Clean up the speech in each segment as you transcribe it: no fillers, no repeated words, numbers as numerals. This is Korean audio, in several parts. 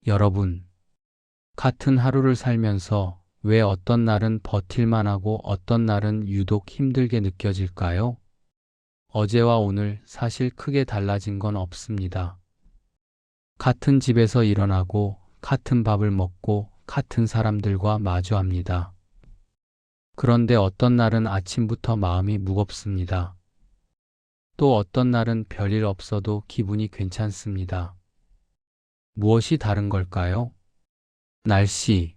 여러분, 같은 하루를 살면서 왜 어떤 날은 버틸만 하고 어떤 날은 유독 힘들게 느껴질까요? 어제와 오늘 사실 크게 달라진 건 없습니다. 같은 집에서 일어나고, 같은 밥을 먹고, 같은 사람들과 마주합니다. 그런데 어떤 날은 아침부터 마음이 무겁습니다. 또 어떤 날은 별일 없어도 기분이 괜찮습니다. 무엇이 다른 걸까요? 날씨,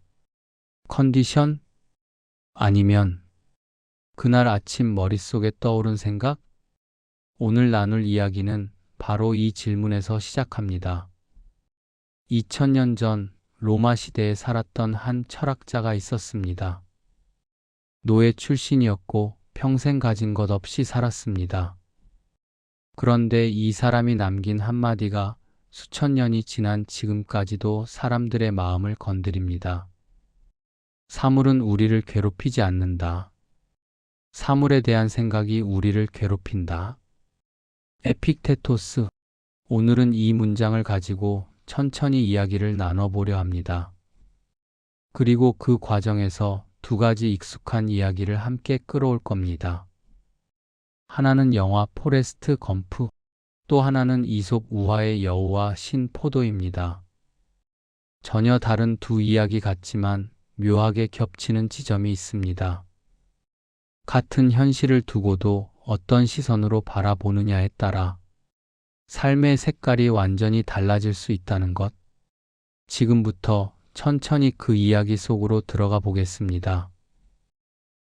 컨디션? 아니면 그날 아침 머릿속에 떠오른 생각? 오늘 나눌 이야기는 바로 이 질문에서 시작합니다. 2000년 전 로마 시대에 살았던 한 철학자가 있었습니다. 노예 출신이었고 평생 가진 것 없이 살았습니다. 그런데 이 사람이 남긴 한마디가 수천 년이 지난 지금까지도 사람들의 마음을 건드립니다. 사물은 우리를 괴롭히지 않는다. 사물에 대한 생각이 우리를 괴롭힌다. 에픽테토스. 오늘은 이 문장을 가지고 천천히 이야기를 나눠보려 합니다. 그리고 그 과정에서 두 가지 익숙한 이야기를 함께 끌어올 겁니다. 하나는 영화 포레스트 검프, 또 하나는 이솝 우화의 여우와 신 포도입니다. 전혀 다른 두 이야기 같지만 묘하게 겹치는 지점이 있습니다. 같은 현실을 두고도 어떤 시선으로 바라보느냐에 따라 삶의 색깔이 완전히 달라질 수 있다는 것. 지금부터 천천히 그 이야기 속으로 들어가 보겠습니다.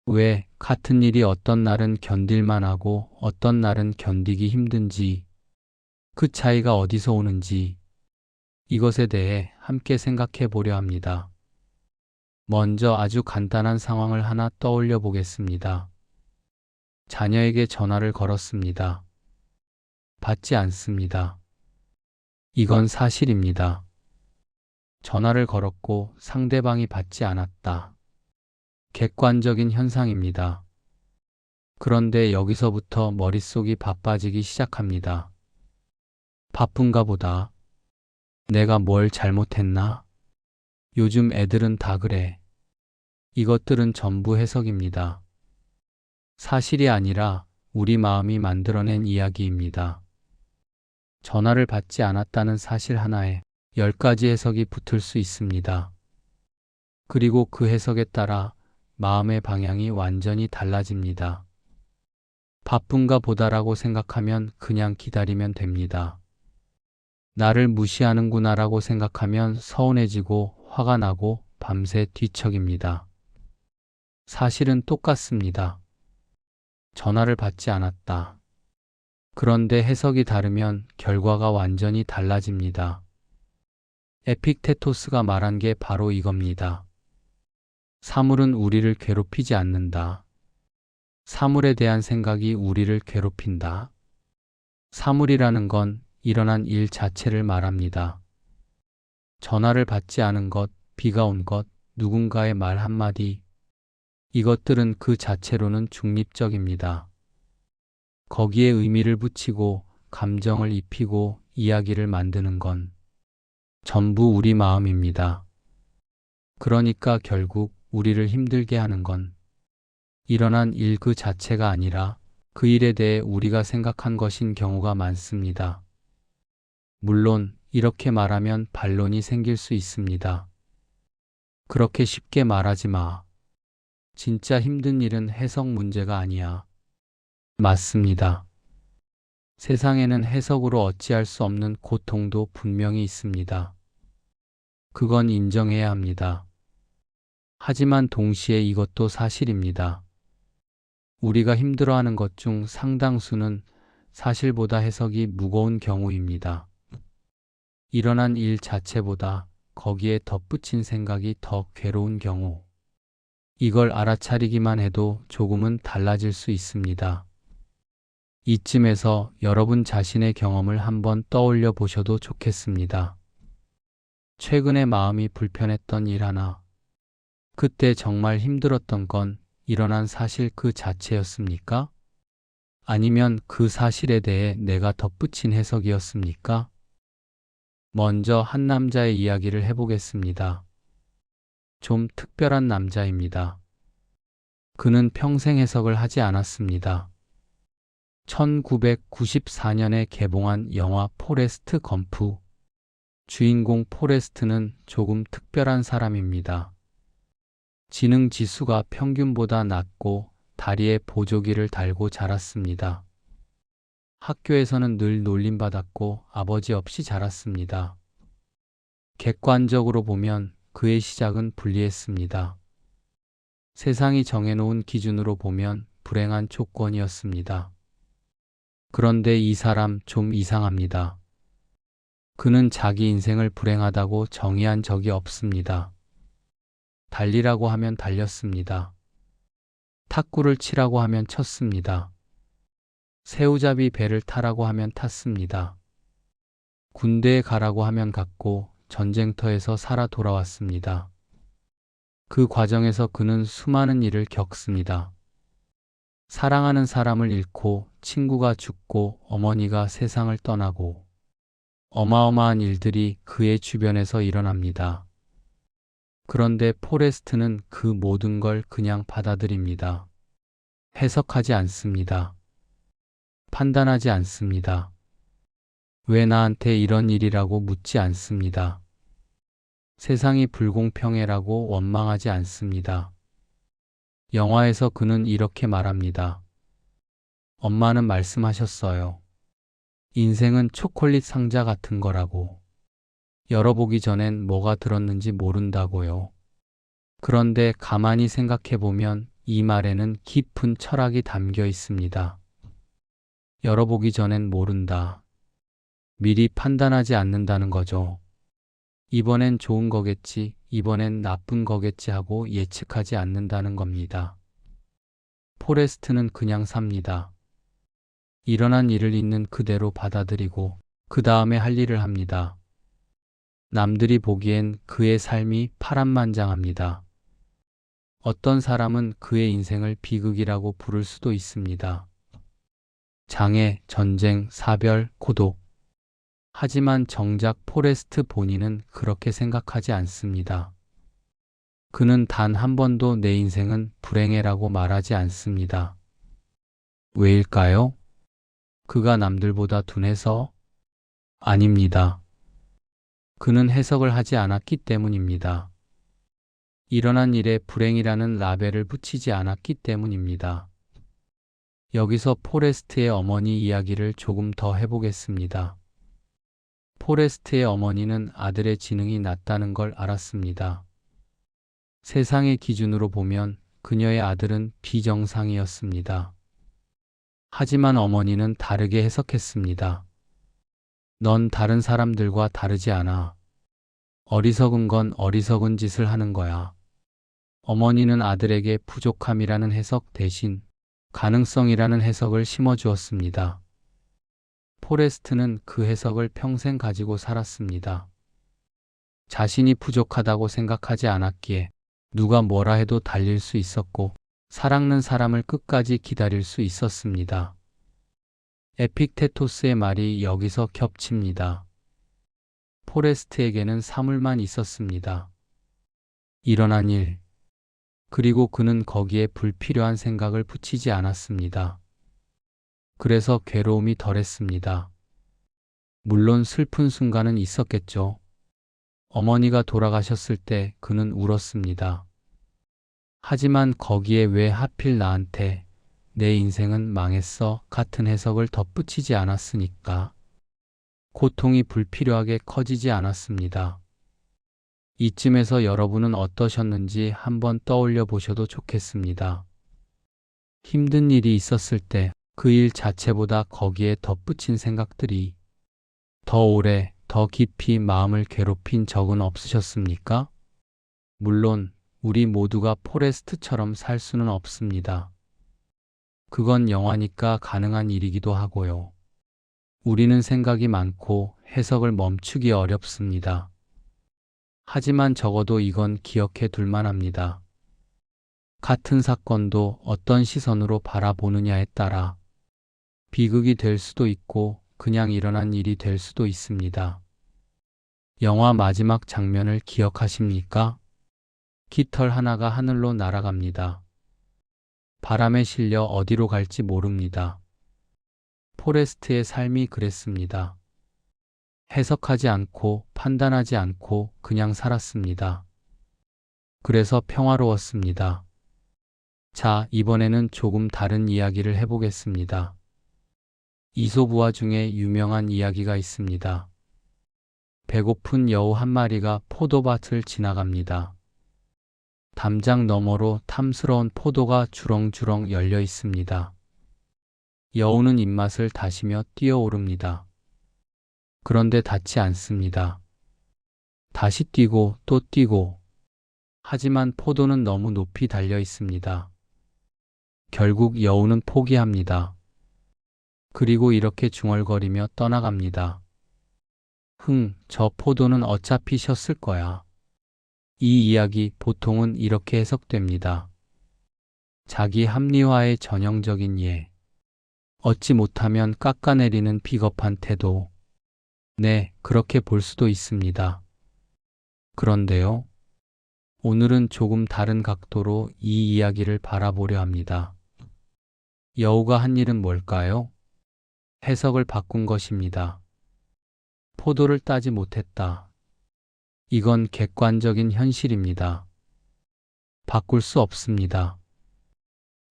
왜 같은 일이 어떤 날은 견딜만 하고 어떤 날은 견디기 힘든지, 그 차이가 어디서 오는지, 이것에 대해 함께 생각해 보려 합니다. 먼저 아주 간단한 상황을 하나 떠올려 보겠습니다. 자녀에게 전화를 걸었습니다. 받지 않습니다. 이건 사실입니다. 전화를 걸었고 상대방이 받지 않았다. 객관적인 현상입니다. 그런데 여기서부터 머릿속이 바빠지기 시작합니다. 바쁜가 보다. 내가 뭘 잘못했나? 요즘 애들은 다 그래. 이것들은 전부 해석입니다. 사실이 아니라 우리 마음이 만들어낸 이야기입니다. 전화를 받지 않았다는 사실 하나에 10가지 해석이 붙을 수 있습니다. 그리고 그 해석에 따라 마음의 방향이 완전히 달라집니다. 바쁜가 보다라고 생각하면 그냥 기다리면 됩니다. 나를 무시하는구나라고 생각하면 서운해지고 화가 나고 밤새 뒤척입니다. 사실은 똑같습니다. 전화를 받지 않았다. 그런데 해석이 다르면 결과가 완전히 달라집니다. 에픽테토스가 말한 게 바로 이겁니다. 사물은 우리를 괴롭히지 않는다. 사물에 대한 생각이 우리를 괴롭힌다. 사물이라는 건 일어난 일 자체를 말합니다. 전화를 받지 않은 것, 비가 온 것, 누군가의 말 한마디, 이것들은 그 자체로는 중립적입니다. 거기에 의미를 붙이고 감정을 입히고 이야기를 만드는 건 전부 우리 마음입니다. 그러니까 결국 우리를 힘들게 하는 건 일어난 일 그 자체가 아니라 그 일에 대해 우리가 생각한 것인 경우가 많습니다. 물론 이렇게 말하면 반론이 생길 수 있습니다. 그렇게 쉽게 말하지 마. 진짜 힘든 일은 해석 문제가 아니야. 맞습니다. 세상에는 해석으로 어찌할 수 없는 고통도 분명히 있습니다. 그건 인정해야 합니다. 하지만 동시에 이것도 사실입니다. 우리가 힘들어하는 것 중 상당수는 사실보다 해석이 무거운 경우입니다. 일어난 일 자체보다 거기에 덧붙인 생각이 더 괴로운 경우. 이걸 알아차리기만 해도 조금은 달라질 수 있습니다. 이쯤에서 여러분 자신의 경험을 한번 떠올려 보셔도 좋겠습니다. 최근에 마음이 불편했던 일 하나. 그때 정말 힘들었던 건 일어난 사실 그 자체였습니까? 아니면 그 사실에 대해 내가 덧붙인 해석이었습니까? 먼저 한 남자의 이야기를 해보겠습니다. 좀 특별한 남자입니다. 그는 평생 해석을 하지 않았습니다. 1994년에 개봉한 영화 포레스트 검프. 주인공 포레스트는 조금 특별한 사람입니다. 지능 지수가 평균보다 낮고 다리에 보조기를 달고 자랐습니다. 학교에서는 늘 놀림받았고 아버지 없이 자랐습니다. 객관적으로 보면 그의 시작은 불리했습니다. 세상이 정해놓은 기준으로 보면 불행한 조건이었습니다. 그런데 이 사람 좀 이상합니다. 그는 자기 인생을 불행하다고 정의한 적이 없습니다. 달리라고 하면 달렸습니다. 탁구를 치라고 하면 쳤습니다. 새우잡이 배를 타라고 하면 탔습니다. 군대에 가라고 하면 갔고 전쟁터에서 살아 돌아왔습니다. 그 과정에서 그는 수많은 일을 겪습니다. 사랑하는 사람을 잃고 친구가 죽고 어머니가 세상을 떠나고 어마어마한 일들이 그의 주변에서 일어납니다. 그런데 포레스트는 그 모든 걸 그냥 받아들입니다. 해석하지 않습니다. 판단하지 않습니다. 왜 나한테 이런 일이라고 묻지 않습니다. 세상이 불공평해라고 원망하지 않습니다. 영화에서 그는 이렇게 말합니다. 엄마는 말씀하셨어요. 인생은 초콜릿 상자 같은 거라고. 열어보기 전엔 뭐가 들었는지 모른다고요. 그런데 가만히 생각해보면 이 말에는 깊은 철학이 담겨 있습니다. 열어보기 전엔 모른다. 미리 판단하지 않는다는 거죠. 이번엔 좋은 거겠지, 이번엔 나쁜 거겠지 하고 예측하지 않는다는 겁니다. 포레스트는 그냥 삽니다. 일어난 일을 있는 그대로 받아들이고 그 다음에 할 일을 합니다. 남들이 보기엔 그의 삶이 파란만장합니다. 어떤 사람은 그의 인생을 비극이라고 부를 수도 있습니다. 장애, 전쟁, 사별, 고독. 하지만 정작 포레스트 본인은 그렇게 생각하지 않습니다. 그는 단 한 번도 내 인생은 불행해라고 말하지 않습니다. 왜일까요? 그가 남들보다 둔해서? 아닙니다. 그는 해석을 하지 않았기 때문입니다. 일어난 일에 불행이라는 라벨을 붙이지 않았기 때문입니다. 여기서 포레스트의 어머니 이야기를 조금 더 해보겠습니다. 포레스트의 어머니는 아들의 지능이 낮다는 걸 알았습니다. 세상의 기준으로 보면 그녀의 아들은 비정상이었습니다. 하지만 어머니는 다르게 해석했습니다. 넌 다른 사람들과 다르지 않아. 어리석은 건 어리석은 짓을 하는 거야. 어머니는 아들에게 부족함이라는 해석 대신 가능성이라는 해석을 심어주었습니다. 포레스트는 그 해석을 평생 가지고 살았습니다. 자신이 부족하다고 생각하지 않았기에 누가 뭐라 해도 달릴 수 있었고 사랑하는 사람을 끝까지 기다릴 수 있었습니다. 에픽테토스의 말이 여기서 겹칩니다. 포레스트에게는 사물만 있었습니다. 일어난 일, 그리고 그는 거기에 불필요한 생각을 붙이지 않았습니다. 그래서 괴로움이 덜했습니다. 물론 슬픈 순간은 있었겠죠. 어머니가 돌아가셨을 때 그는 울었습니다. 하지만 거기에 왜 하필 나한테 내 인생은 망했어 같은 해석을 덧붙이지 않았으니까 고통이 불필요하게 커지지 않았습니다. 이쯤에서 여러분은 어떠셨는지 한번 떠올려 보셔도 좋겠습니다. 힘든 일이 있었을 때 그 일 자체보다 거기에 덧붙인 생각들이 더 오래, 더 깊이 마음을 괴롭힌 적은 없으셨습니까? 물론 우리 모두가 포레스트처럼 살 수는 없습니다. 그건 영화니까 가능한 일이기도 하고요. 우리는 생각이 많고 해석을 멈추기 어렵습니다. 하지만 적어도 이건 기억해 둘 만합니다. 같은 사건도 어떤 시선으로 바라보느냐에 따라 비극이 될 수도 있고 그냥 일어난 일이 될 수도 있습니다. 영화 마지막 장면을 기억하십니까? 깃털 하나가 하늘로 날아갑니다. 바람에 실려 어디로 갈지 모릅니다. 포레스트의 삶이 그랬습니다. 해석하지 않고 판단하지 않고 그냥 살았습니다. 그래서 평화로웠습니다. 자, 이번에는 조금 다른 이야기를 해보겠습니다. 이솝우화 중에 유명한 이야기가 있습니다. 배고픈 여우 한 마리가 포도밭을 지나갑니다. 담장 너머로 탐스러운 포도가 주렁주렁 열려 있습니다. 여우는 입맛을 다시며 뛰어오릅니다. 그런데 닿지 않습니다. 다시 뛰고 또 뛰고. 하지만 포도는 너무 높이 달려 있습니다. 결국 여우는 포기합니다. 그리고 이렇게 중얼거리며 떠나갑니다. 저 포도는 어차피 셨을 거야. 이 이야기 보통은 이렇게 해석됩니다. 자기 합리화의 전형적인 예. 얻지 못하면 깎아내리는 비겁한 태도. 네, 그렇게 볼 수도 있습니다. 그런데요, 오늘은 조금 다른 각도로 이 이야기를 바라보려 합니다. 여우가 한 일은 뭘까요? 해석을 바꾼 것입니다. 포도를 따지 못했다. 이건 객관적인 현실입니다. 바꿀 수 없습니다.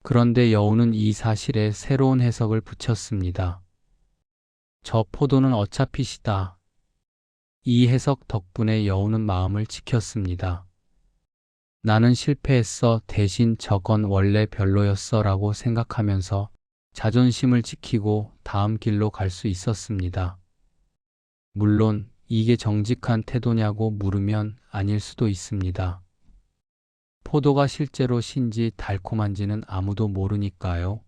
그런데 여우는 이 사실에 새로운 해석을 붙였습니다. 저 포도는 어차피 시다. 이 해석 덕분에 여우는 마음을 지켰습니다. 나는 실패했어. 대신 저건 원래 별로였어 라고 생각하면서 자존심을 지키고 다음 길로 갈 수 있었습니다. 물론 이게 정직한 태도냐고 물으면 아닐 수도 있습니다. 포도가 실제로 신지 달콤한지는 아무도 모르니까요.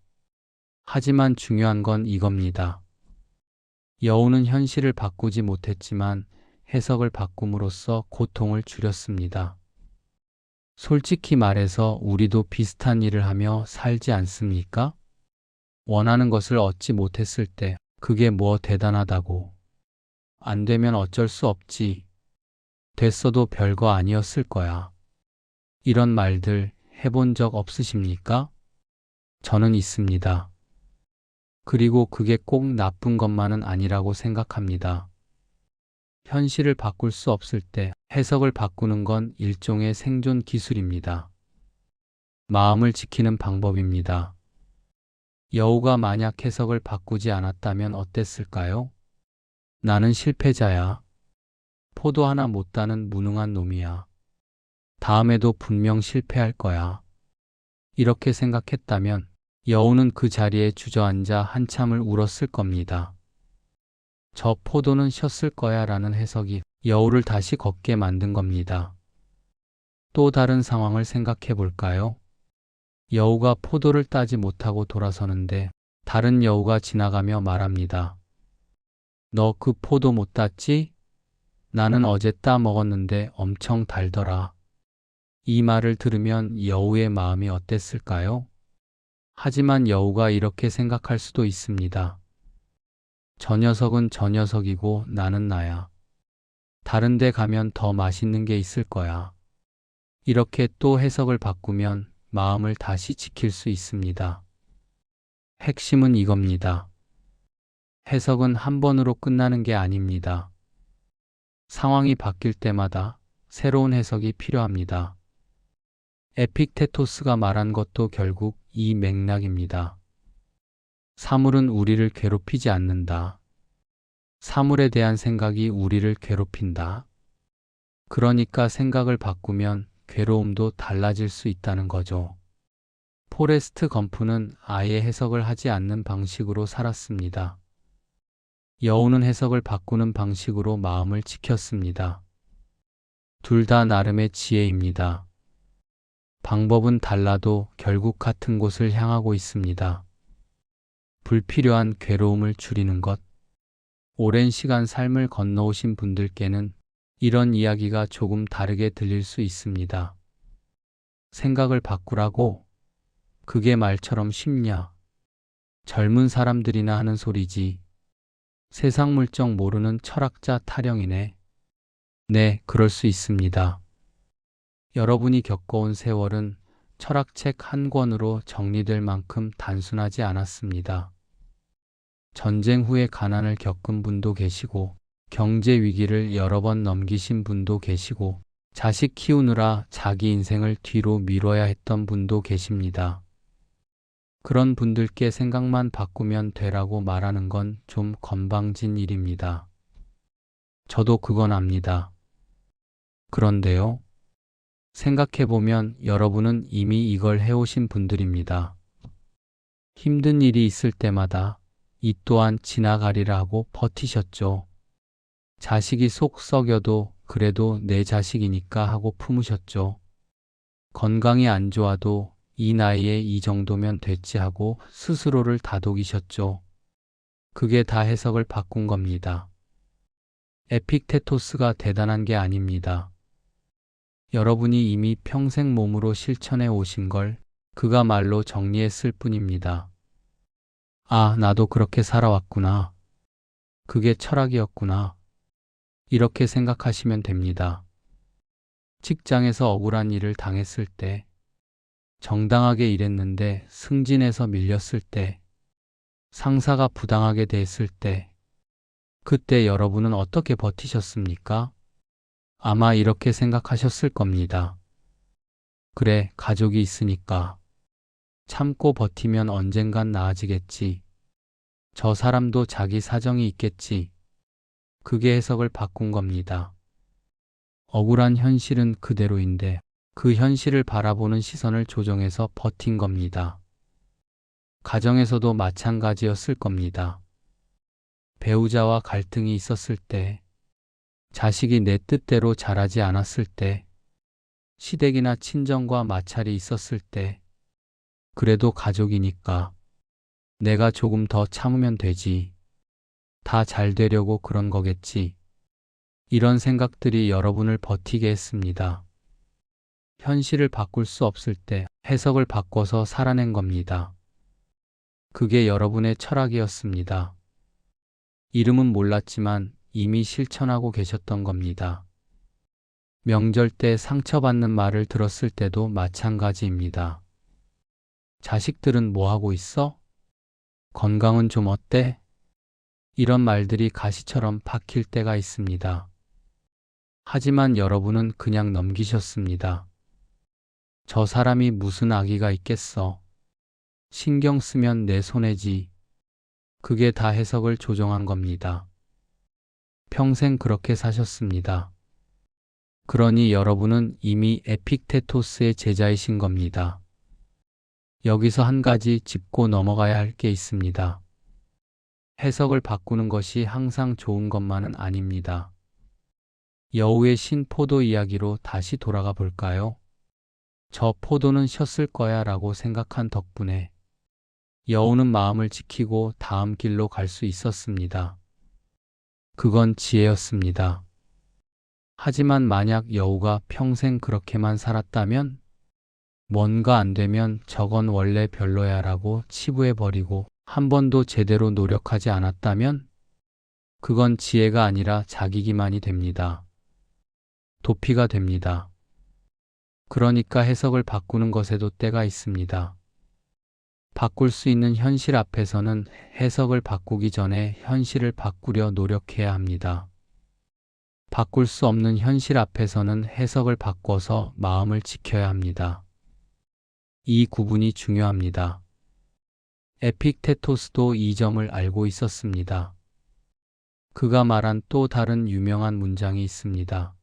하지만 중요한 건 이겁니다. 여우는 현실을 바꾸지 못했지만 해석을 바꿈으로써 고통을 줄였습니다. 솔직히 말해서 우리도 비슷한 일을 하며 살지 않습니까? 원하는 것을 얻지 못했을 때 그게 뭐 대단하다고. 안 되면 어쩔 수 없지. 됐어도 별거 아니었을 거야. 이런 말들 해본 적 없으십니까? 저는 있습니다. 그리고 그게 꼭 나쁜 것만은 아니라고 생각합니다. 현실을 바꿀 수 없을 때 해석을 바꾸는 건 일종의 생존 기술입니다. 마음을 지키는 방법입니다. 여우가 만약 해석을 바꾸지 않았다면 어땠을까요? 나는 실패자야. 포도 하나 못 따는 무능한 놈이야. 다음에도 분명 실패할 거야. 이렇게 생각했다면 여우는 그 자리에 주저앉아 한참을 울었을 겁니다. 저 포도는 쉬었을 거야 라는 해석이 여우를 다시 걷게 만든 겁니다. 또 다른 상황을 생각해 볼까요? 여우가 포도를 따지 못하고 돌아서는데 다른 여우가 지나가며 말합니다. 너 그 포도 못 땄지? 나는 어제 따 먹었는데 엄청 달더라. 이 말을 들으면 여우의 마음이 어땠을까요? 하지만 여우가 이렇게 생각할 수도 있습니다. 저 녀석은 저 녀석이고 나는 나야. 다른 데 가면 더 맛있는 게 있을 거야. 이렇게 또 해석을 바꾸면 마음을 다시 지킬 수 있습니다. 핵심은 이겁니다. 해석은 한 번으로 끝나는 게 아닙니다. 상황이 바뀔 때마다 새로운 해석이 필요합니다. 에픽테토스가 말한 것도 결국 이 맥락입니다. 사물은 우리를 괴롭히지 않는다. 사물에 대한 생각이 우리를 괴롭힌다. 그러니까 생각을 바꾸면 괴로움도 달라질 수 있다는 거죠. 포레스트 검프는 아예 해석을 하지 않는 방식으로 살았습니다. 여우는 해석을 바꾸는 방식으로 마음을 지켰습니다. 둘 다 나름의 지혜입니다. 방법은 달라도 결국 같은 곳을 향하고 있습니다. 불필요한 괴로움을 줄이는 것. 오랜 시간 삶을 건너오신 분들께는 이런 이야기가 조금 다르게 들릴 수 있습니다. 생각을 바꾸라고? 그게 말처럼 쉽냐? 젊은 사람들이나 하는 소리지. 세상 물정 모르는 철학자 타령이네. 네, 그럴 수 있습니다. 여러분이 겪어온 세월은 철학책 한 권으로 정리될 만큼 단순하지 않았습니다. 전쟁 후에 가난을 겪은 분도 계시고, 경제 위기를 여러 번 넘기신 분도 계시고, 자식 키우느라 자기 인생을 뒤로 미뤄야 했던 분도 계십니다. 그런 분들께 생각만 바꾸면 되라고 말하는 건 좀 건방진 일입니다. 저도 그건 압니다. 그런데요, 생각해보면 여러분은 이미 이걸 해오신 분들입니다. 힘든 일이 있을 때마다 이 또한 지나가리라 하고 버티셨죠. 자식이 속 썩여도 그래도 내 자식이니까 하고 품으셨죠. 건강이 안 좋아도 이 나이에 이 정도면 됐지 하고 스스로를 다독이셨죠. 그게 다 해석을 바꾼 겁니다. 에픽테토스가 대단한 게 아닙니다. 여러분이 이미 평생 몸으로 실천해 오신 걸 그가 말로 정리했을 뿐입니다. 아, 나도 그렇게 살아왔구나. 그게 철학이었구나. 이렇게 생각하시면 됩니다. 직장에서 억울한 일을 당했을 때, 정당하게 일했는데 승진해서 밀렸을 때, 상사가 부당하게 대했을 때, 그때 여러분은 어떻게 버티셨습니까? 아마 이렇게 생각하셨을 겁니다. 그래, 가족이 있으니까. 참고 버티면 언젠간 나아지겠지. 저 사람도 자기 사정이 있겠지. 그게 해석을 바꾼 겁니다. 억울한 현실은 그대로인데 그 현실을 바라보는 시선을 조정해서 버틴 겁니다. 가정에서도 마찬가지였을 겁니다. 배우자와 갈등이 있었을 때, 자식이 내 뜻대로 자라지 않았을 때, 시댁이나 친정과 마찰이 있었을 때, 그래도 가족이니까 내가 조금 더 참으면 되지. 다 잘 되려고 그런 거겠지. 이런 생각들이 여러분을 버티게 했습니다. 현실을 바꿀 수 없을 때 해석을 바꿔서 살아낸 겁니다. 그게 여러분의 철학이었습니다. 이름은 몰랐지만 이미 실천하고 계셨던 겁니다. 명절 때 상처받는 말을 들었을 때도 마찬가지입니다. 자식들은 뭐 하고 있어? 건강은 좀 어때? 이런 말들이 가시처럼 박힐 때가 있습니다. 하지만 여러분은 그냥 넘기셨습니다. 저 사람이 무슨 악의가 있겠어? 신경 쓰면 내 손해지. 그게 다 해석을 조정한 겁니다. 평생 그렇게 사셨습니다. 그러니 여러분은 이미 에픽테토스의 제자이신 겁니다. 여기서 한 가지 짚고 넘어가야 할 게 있습니다. 해석을 바꾸는 것이 항상 좋은 것만은 아닙니다. 여우의 신 포도 이야기로 다시 돌아가 볼까요? 저 포도는 쉬었을 거야 라고 생각한 덕분에 여우는 마음을 지키고 다음 길로 갈 수 있었습니다. 그건 지혜였습니다. 하지만 만약 여우가 평생 그렇게만 살았다면, 뭔가 안 되면 저건 원래 별로야 라고 치부해버리고 한 번도 제대로 노력하지 않았다면, 그건 지혜가 아니라 자기 기만이 됩니다. 도피가 됩니다. 그러니까 해석을 바꾸는 것에도 때가 있습니다. 바꿀 수 있는 현실 앞에서는 해석을 바꾸기 전에 현실을 바꾸려 노력해야 합니다. 바꿀 수 없는 현실 앞에서는 해석을 바꿔서 마음을 지켜야 합니다. 이 구분이 중요합니다. 에픽테토스도 이 점을 알고 있었습니다. 그가 말한 또 다른 유명한 문장이 있습니다.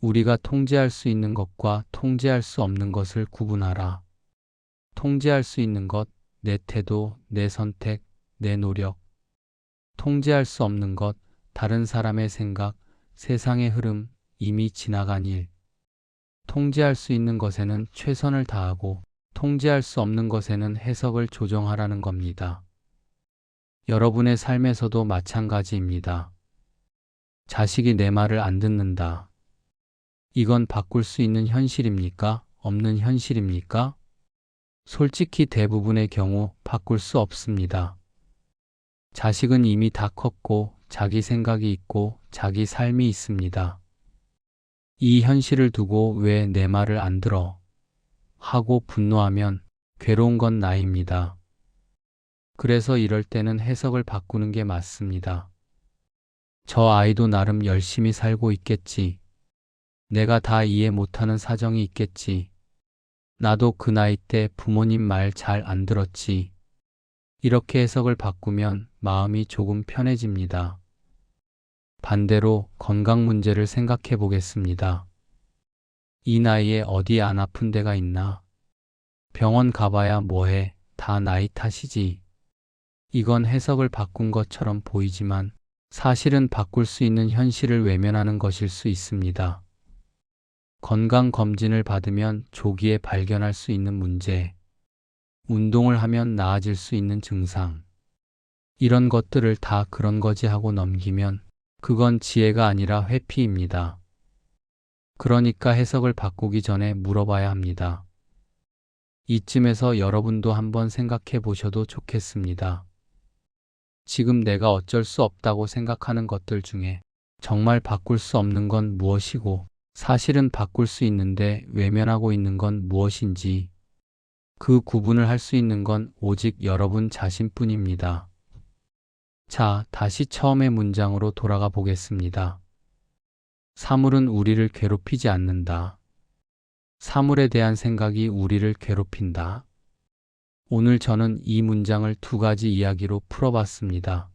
우리가 통제할 수 있는 것과 통제할 수 없는 것을 구분하라. 통제할 수 있는 것, 내 태도, 내 선택, 내 노력. 통제할 수 없는 것, 다른 사람의 생각, 세상의 흐름, 이미 지나간 일. 통제할 수 있는 것에는 최선을 다하고 통제할 수 없는 것에는 해석을 조정하라는 겁니다. 여러분의 삶에서도 마찬가지입니다. 자식이 내 말을 안 듣는다. 이건 바꿀 수 있는 현실입니까? 없는 현실입니까? 솔직히 대부분의 경우 바꿀 수 없습니다. 자식은 이미 다 컸고 자기 생각이 있고 자기 삶이 있습니다. 이 현실을 두고 왜 내 말을 안 들어? 하고 분노하면 괴로운 건 나입니다. 그래서 이럴 때는 해석을 바꾸는 게 맞습니다. 저 아이도 나름 열심히 살고 있겠지. 내가 다 이해 못하는 사정이 있겠지. 나도 그 나이 때 부모님 말 잘 안 들었지. 이렇게 해석을 바꾸면 마음이 조금 편해집니다. 반대로 건강 문제를 생각해 보겠습니다. 이 나이에 어디 안 아픈 데가 있나? 병원 가봐야 뭐해? 다 나이 탓이지. 이건 해석을 바꾼 것처럼 보이지만 사실은 바꿀 수 있는 현실을 외면하는 것일 수 있습니다. 건강검진을 받으면 조기에 발견할 수 있는 문제, 운동을 하면 나아질 수 있는 증상, 이런 것들을 다 그런 거지 하고 넘기면 그건 지혜가 아니라 회피입니다. 그러니까 해석을 바꾸기 전에 물어봐야 합니다. 이쯤에서 여러분도 한번 생각해 보셔도 좋겠습니다. 지금 내가 어쩔 수 없다고 생각하는 것들 중에 정말 바꿀 수 없는 건 무엇이고 사실은 바꿀 수 있는데 외면하고 있는 건 무엇인지 그 구분을 할 수 있는 건 오직 여러분 자신뿐입니다. 자, 다시 처음의 문장으로 돌아가 보겠습니다. 사물은 우리를 괴롭히지 않는다. 사물에 대한 생각이 우리를 괴롭힌다. 오늘 저는 이 문장을 두 가지 이야기로 풀어봤습니다.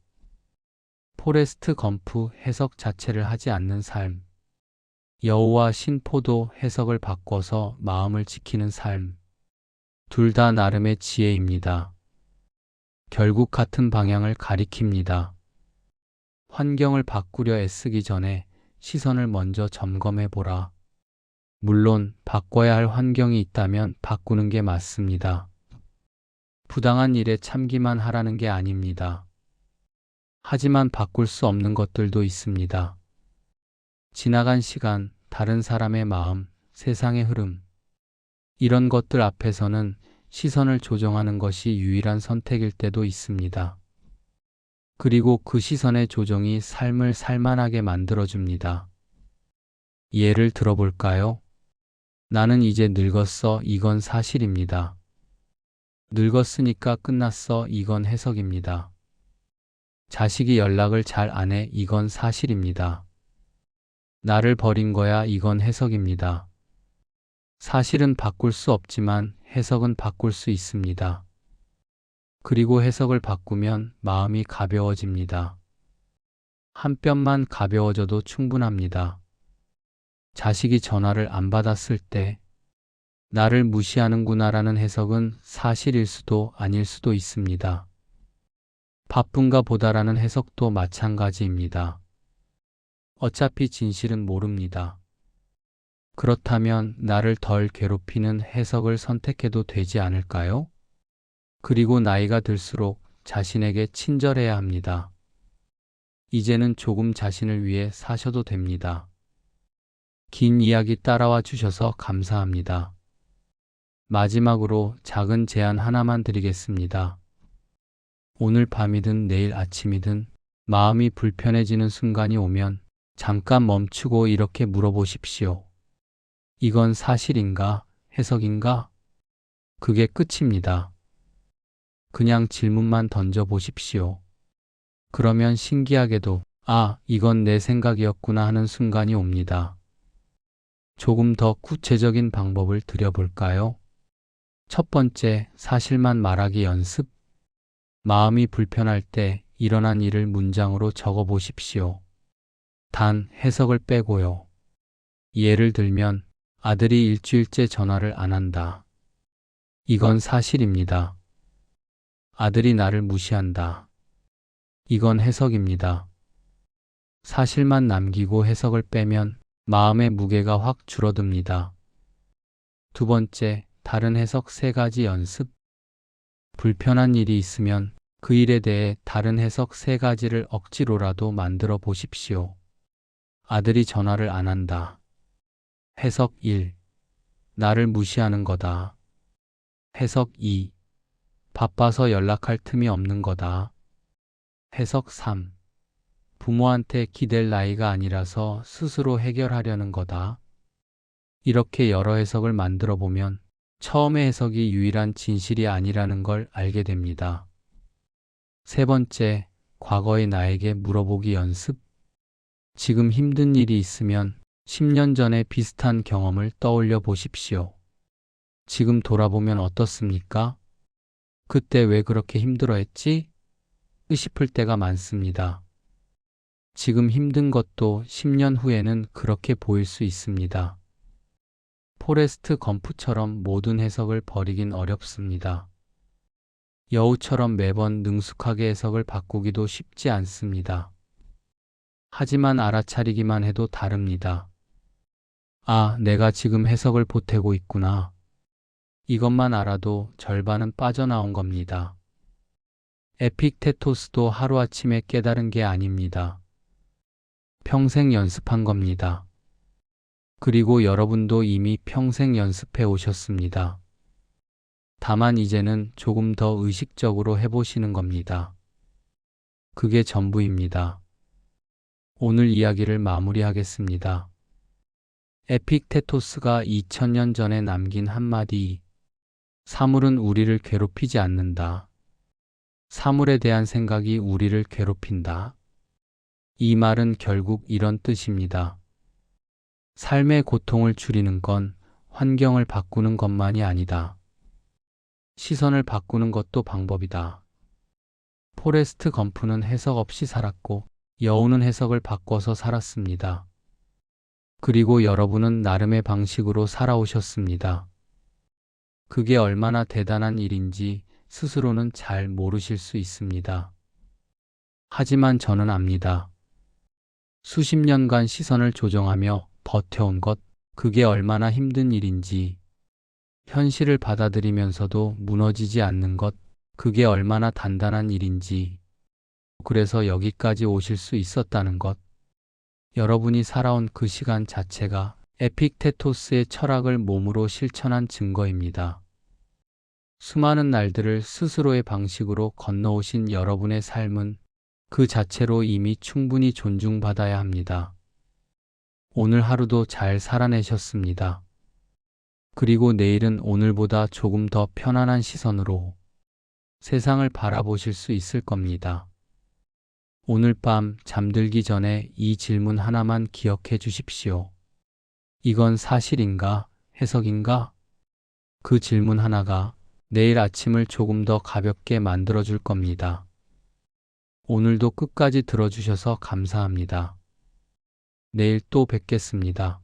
포레스트 검프 해석 자체를 하지 않는 삶. 여호와 신포도 해석을 바꿔서 마음을 지키는 삶. 둘 다 나름의 지혜입니다. 결국 같은 방향을 가리킵니다. 환경을 바꾸려 애쓰기 전에 시선을 먼저 점검해 보라. 물론 바꿔야 할 환경이 있다면 바꾸는 게 맞습니다. 부당한 일에 참기만 하라는 게 아닙니다. 하지만 바꿀 수 없는 것들도 있습니다. 지나간 시간, 다른 사람의 마음, 세상의 흐름. 이런 것들 앞에서는 시선을 조정하는 것이 유일한 선택일 때도 있습니다. 그리고 그 시선의 조정이 삶을 살만하게 만들어줍니다. 예를 들어볼까요? 나는 이제 늙었어. 이건 사실입니다. 늙었으니까 끝났어. 이건 해석입니다. 자식이 연락을 잘 안 해. 이건 사실입니다. 나를 버린 거야. 이건 해석입니다. 사실은 바꿀 수 없지만 해석은 바꿀 수 있습니다. 그리고 해석을 바꾸면 마음이 가벼워집니다. 한 뼘만 가벼워져도 충분합니다. 자식이 전화를 안 받았을 때 나를 무시하는구나라는 해석은 사실일 수도 아닐 수도 있습니다. 바쁜가 보다라는 해석도 마찬가지입니다. 어차피 진실은 모릅니다. 그렇다면 나를 덜 괴롭히는 해석을 선택해도 되지 않을까요? 그리고 나이가 들수록 자신에게 친절해야 합니다. 이제는 조금 자신을 위해 사셔도 됩니다. 긴 이야기 따라와 주셔서 감사합니다. 마지막으로 작은 제안 하나만 드리겠습니다. 오늘 밤이든 내일 아침이든 마음이 불편해지는 순간이 오면 잠깐 멈추고 이렇게 물어보십시오. 이건 사실인가? 해석인가? 그게 끝입니다. 그냥 질문만 던져보십시오. 그러면 신기하게도 아, 이건 내 생각이었구나 하는 순간이 옵니다. 조금 더 구체적인 방법을 드려볼까요? 첫 번째, 사실만 말하기 연습. 마음이 불편할 때 일어난 일을 문장으로 적어 보십시오. 단 해석을 빼고요. 예를 들면 아들이 일주일째 전화를 안 한다. 이건 사실입니다. 아들이 나를 무시한다. 이건 해석입니다. 사실만 남기고 해석을 빼면 마음의 무게가 확 줄어듭니다. 두 번째, 다른 해석 세 가지 연습. 불편한 일이 있으면 그 일에 대해 다른 해석 세 가지를 억지로라도 만들어 보십시오. 아들이 전화를 안 한다. 해석 1. 나를 무시하는 거다. 해석 2. 바빠서 연락할 틈이 없는 거다. 해석 3. 부모한테 기댈 나이가 아니라서 스스로 해결하려는 거다. 이렇게 여러 해석을 만들어 보면 처음의 해석이 유일한 진실이 아니라는 걸 알게 됩니다. 세 번째, 과거의 나에게 물어보기 연습. 지금 힘든 일이 있으면 10년 전에 비슷한 경험을 떠올려 보십시오. 지금 돌아보면 어떻습니까? 그때 왜 그렇게 힘들어했지? 싶을 때가 많습니다. 지금 힘든 것도 10년 후에는 그렇게 보일 수 있습니다. 포레스트 검프처럼 모든 해석을 버리긴 어렵습니다. 여우처럼 매번 능숙하게 해석을 바꾸기도 쉽지 않습니다. 하지만 알아차리기만 해도 다릅니다. 아, 내가 지금 해석을 보태고 있구나. 이것만 알아도 절반은 빠져나온 겁니다. 에픽테토스도 하루아침에 깨달은 게 아닙니다. 평생 연습한 겁니다. 그리고 여러분도 이미 평생 연습해 오셨습니다. 다만 이제는 조금 더 의식적으로 해보시는 겁니다. 그게 전부입니다. 오늘 이야기를 마무리하겠습니다. 에픽테토스가 2000년 전에 남긴 한마디. 사물은 우리를 괴롭히지 않는다. 사물에 대한 생각이 우리를 괴롭힌다. 이 말은 결국 이런 뜻입니다. 삶의 고통을 줄이는 건 환경을 바꾸는 것만이 아니다. 시선을 바꾸는 것도 방법이다. 포레스트 검프는 해석 없이 살았고 여우는 해석을 바꿔서 살았습니다. 그리고 여러분은 나름의 방식으로 살아오셨습니다. 그게 얼마나 대단한 일인지 스스로는 잘 모르실 수 있습니다. 하지만 저는 압니다. 수십 년간 시선을 조정하며 버텨온 것, 그게 얼마나 힘든 일인지, 현실을 받아들이면서도 무너지지 않는 것, 그게 얼마나 단단한 일인지, 그래서 여기까지 오실 수 있었다는 것, 여러분이 살아온 그 시간 자체가 에픽테토스의 철학을 몸으로 실천한 증거입니다. 수많은 날들을 스스로의 방식으로 건너오신 여러분의 삶은 그 자체로 이미 충분히 존중받아야 합니다. 오늘 하루도 잘 살아내셨습니다. 그리고 내일은 오늘보다 조금 더 편안한 시선으로 세상을 바라보실 수 있을 겁니다. 오늘 밤 잠들기 전에 이 질문 하나만 기억해 주십시오. 이건 사실인가? 해석인가? 그 질문 하나가 내일 아침을 조금 더 가볍게 만들어 줄 겁니다. 오늘도 끝까지 들어주셔서 감사합니다. 내일 또 뵙겠습니다.